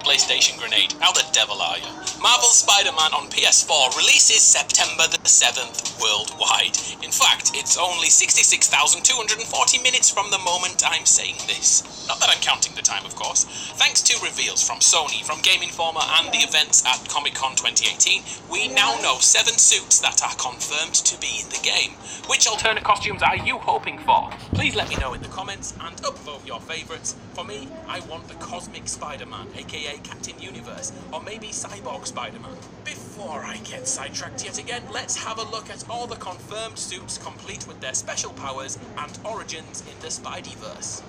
PlayStation grenade. How the devil are you? Marvel Spider-Man on PS4 releases September the 7th worldwide. In fact, it's only 66,240 minutes from the moment I'm saying this. Not that I'm counting the time, of course. Thanks to reveals from Sony, from Game Informer, and the events at Comic-Con 2018, we now know 7 suits that are confirmed to be in the game. Which alternate costumes are you hoping for? Please let me know in the comments and upvote your favourites. For me, I want the Cosmic Spider-Man, aka Captain Universe, or maybe Cyborg Spider-Man. Before I get sidetracked yet again, let's have a look at all the confirmed suits complete with their special powers and origins in the Spideyverse.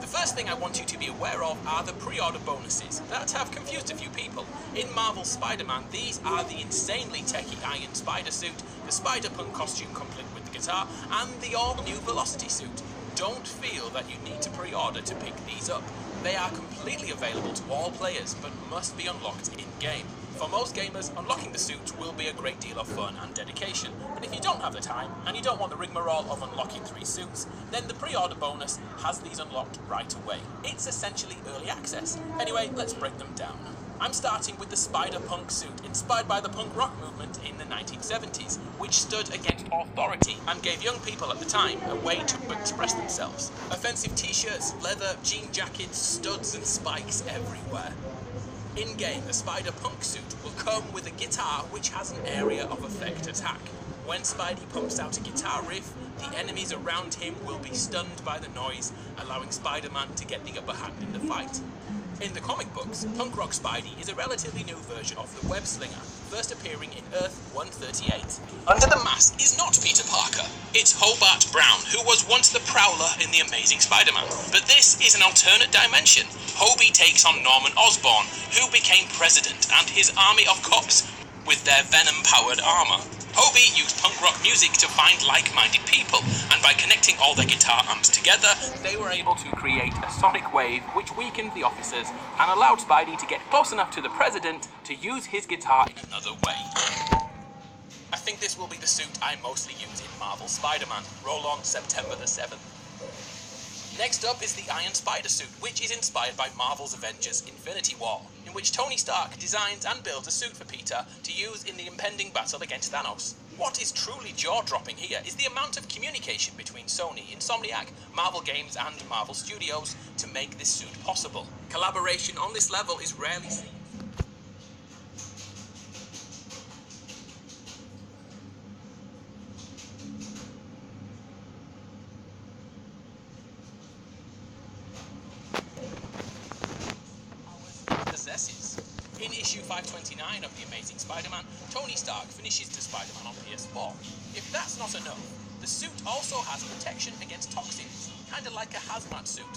The first thing I want you to be aware of are the pre-order bonuses that have confused a few people. In Marvel Spider-Man, these are the insanely techy Iron Spider suit, the Spider-Punk costume complete with the guitar, and the all-new Velocity suit. Don't feel that you need to pre-order to pick these up. They are completely available to all players, but must be unlocked in-game. For most gamers, unlocking the suit will be a great deal of fun and dedication, but if you don't have the time, and you don't want the rigmarole of unlocking 3 suits, then the pre-order bonus has these unlocked right away. It's essentially early access. Anyway, let's break them down. I'm starting with the Spider-Punk suit, inspired by the punk rock movement in the 1970s, which stood against authority and gave young people at the time a way to express themselves. Offensive t-shirts, leather, jean jackets, studs and spikes everywhere. In-game, the Spider-Punk suit will come with a guitar which has an area of effect attack. When Spidey pumps out a guitar riff, the enemies around him will be stunned by the noise, allowing Spider-Man to get the upper hand in the fight. In the comic books, Punk Rock Spidey is a relatively new version of the Web Slinger, first appearing in Earth 138. Under the mask is not Peter Parker. It's Hobart Brown, who was once the Prowler in The Amazing Spider-Man. But this is an alternate dimension. Hobie takes on Norman Osborn, who became president, and his army of cops with their venom-powered armor. Hobie used punk rock music to find like-minded people, and by connecting all their guitar amps together, they were able to create a sonic wave which weakened the officers and allowed Spidey to get close enough to the president to use his guitar in another way. I think this will be the suit I mostly use in Marvel Spider-Man. Roll on September the 7th. Next up is the Iron Spider suit, which is inspired by Marvel's Avengers Infinity War, in which Tony Stark designs and builds a suit for Peter to use in the impending battle against Thanos. What is truly jaw-dropping here is the amount of communication between Sony, Insomniac, Marvel Games and Marvel Studios to make this suit possible. Collaboration on this level is rarely seen. In issue 529 of The Amazing Spider-Man, Tony Stark finishes the Spider-Man on PS4. If that's not enough, the suit also has protection against toxins, kinda like a hazmat suit.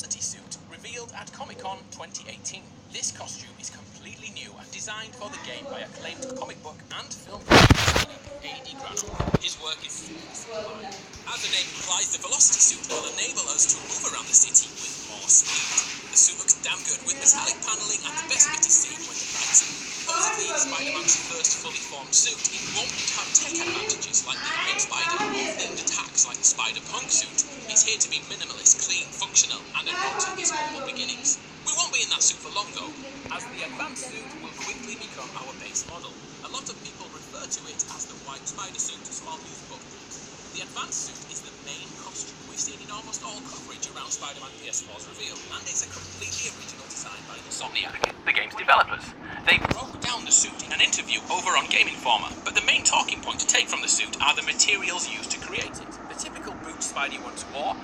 Velocity suit revealed at Comic-Con 2018. This costume is completely new and designed for the game by acclaimed comic book and film producer A.D. Grant. His work is sublime. As the name implies, the Velocity suit will enable us to move around the city with more speed. The suit looks damn good with metallic paneling, and the best bit is seen when the lights are. Supposedly, Spider-Man's first fully formed suit, it won't have tech advantages like the Iron Spider or themed attacks like the Spider-Punk suit. It's here to be minimalist, clean, functional, and a nod to his humble beginnings. We won't be in that suit for long though, as the advanced suit will quickly become our base model. A lot of people refer to it as the White Spider suit to small youth book groups. The advanced suit is the main costume we've seen in almost all coverage around Spider-Man PS4's reveal, and it's a completely original design by Insomniac, the game's developers. They broke down the suit in an interview over on Game Informer, but the main talking point to take from the suit are the materials used to create it. The typical boots Spidey once wore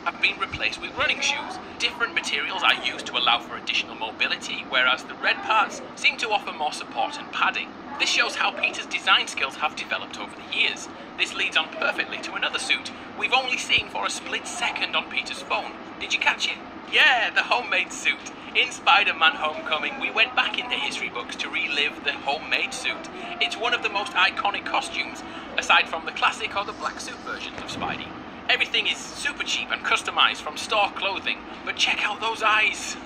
have been replaced with running shoes. Different materials are used to allow for additional mobility, whereas the red parts seem to offer more support and padding. This shows how Peter's design skills have developed over the years. This leads on perfectly to another suit we've only seen for a split second on Peter's phone. Did you catch it? Yeah, the homemade suit. In Spider-Man Homecoming, we went back into history books to relive the homemade suit. It's one of the most iconic costumes, aside from the classic or the black suit versions of Spidey. Everything is super cheap and customized from store clothing, but check out those eyes.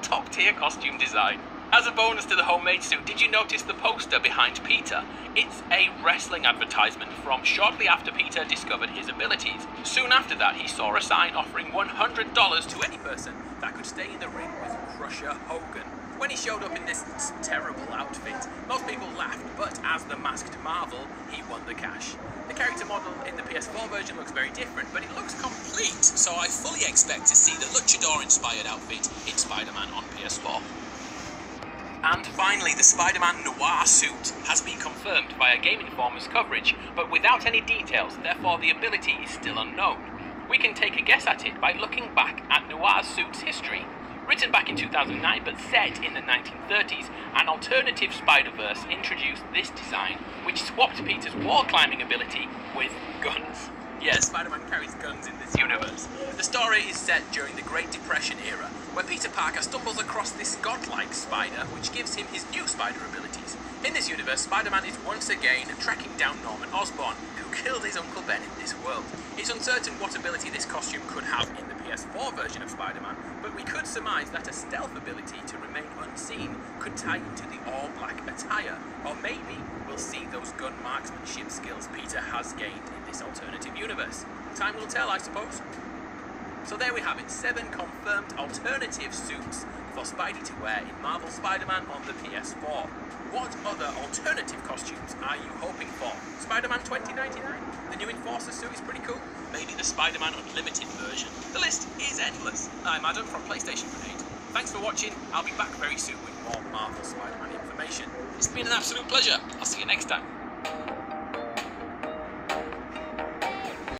Top tier costume design. As a bonus to the homemade suit, did you notice the poster behind Peter? It's a wrestling advertisement from shortly after Peter discovered his abilities. Soon after that, he saw a sign offering $100 to any person that could stay in the ring with Crusher Hogan. When he showed up in this terrible outfit, most people laughed, but as the masked Marvel, he won the cash. The character model in the PS4 version looks very different, but it looks complete, so I fully expect to see the Luchador-inspired outfit in Spider-Man on PS4. And finally, the Spider-Man Noir suit has been confirmed via Game Informer's coverage, but without any details, therefore the ability is still unknown. We can take a guess at it by looking back at Noir's suit's history. Written back in 2009 but set in the 1930s, an alternative Spider-Verse introduced this design, which swapped Peter's wall-climbing ability with guns. Yes, Spider-Man carries guns in this universe. The story is set during the Great Depression era, where Peter Parker stumbles across this godlike spider, which gives him his new spider abilities. In this universe, Spider-Man is once again tracking down Norman Osborn, who killed his Uncle Ben in this world. It's uncertain what ability this costume could have in the PS4 version of Spider-Man, but we could surmise that a stealth ability to remain unseen could tie into the all-black attire, or maybe we'll see those gun marksmanship skills Peter has gained in this alternative universe. Time will tell, I suppose. So there we have it, 7 confirmed alternative suits for Spidey to wear in Marvel Spider-Man on the PS4. What other alternative costumes are you hoping for? Spider-Man 2099? The new Enforcer suit is pretty cool. Maybe the Spider-Man Unlimited version. The list is endless. I'm Adam from PlayStation Grenade. Thanks for watching. I'll be back very soon with more Marvel Spider-Man information. It's been an absolute pleasure. I'll see you next time.